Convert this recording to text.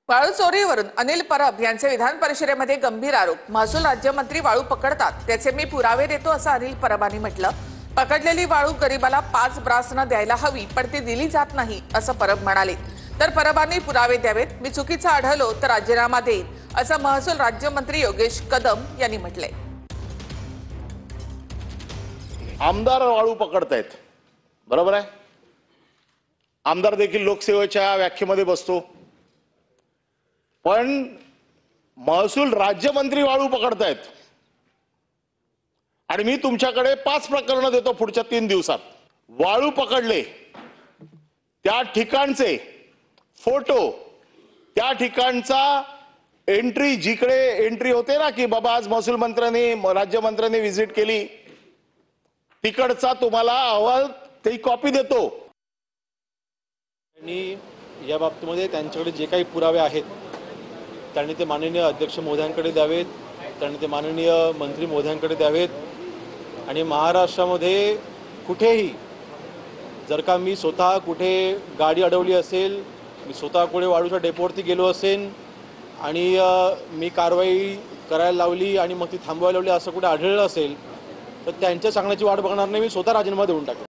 वाळू चोरीवरून अनिल परब यांचे विधान परिषदेमध्ये गंभीर आरोप। महसूल राज्यमंत्री वाळू पकडतात त्याचे मी पुरावे देतो असं अनिल परबांनी म्हटलं। पकडलेली वाळू गरीबाला 5 ब्रासनं द्यायला हवी पण ती दिली जात नाही असं परब म्हणाले। तर परबांनी पुरावे द्यावेत, मी चुकीचा आढळलो तर राजीनामा देईन असं महसूल राज्यमंत्री योगेश कदम यांनी म्हटले। आमदार वाळू पकडतायत, बरोबर आहे। आमदार देखील लोकसेवेच्या व्याख्येमध्ये बसतो, पण महसूल राज्यमंत्री वाळू पकडतायत आणि मी तुमच्याकडे 5 प्रकरणं देतो पुढच्या 3 दिवसात। वाळू पकडले त्या ठिकाणचे फोटो, त्या ठिकाणचा एंट्री, जिकडे एंट्री होते ना की बाबा आज महसूल मंत्र्यांनी राज्यमंत्र्यांनी व्हिजिट केली, तिकडचा तुम्हाला अहवाल ती कॉपी देतो। आणि या बाबतीमध्ये त्यांच्याकडे जे काही पुरावे आहेत त्यांनी ते माननीय अध्यक्ष महोदयांकडे द्यावेत, त्यांनी ते माननीय मंत्री महोदयांकडे द्यावेत। आणि महाराष्ट्रामध्ये कुठेही जर का मी स्वतः कुठे गाडी अडवली असेल, मी स्वतः कुठे वाळूच्या डेपोवरती गेलो असेल आणि मी कारवाई करायला लावली आणि मग ती थांबवायला लावली असं कुठे आढळलं असेल तर त्यांच्या सांगण्याची वाट बघणार नाही, मी स्वतः राजीनामा देऊन टाकेन।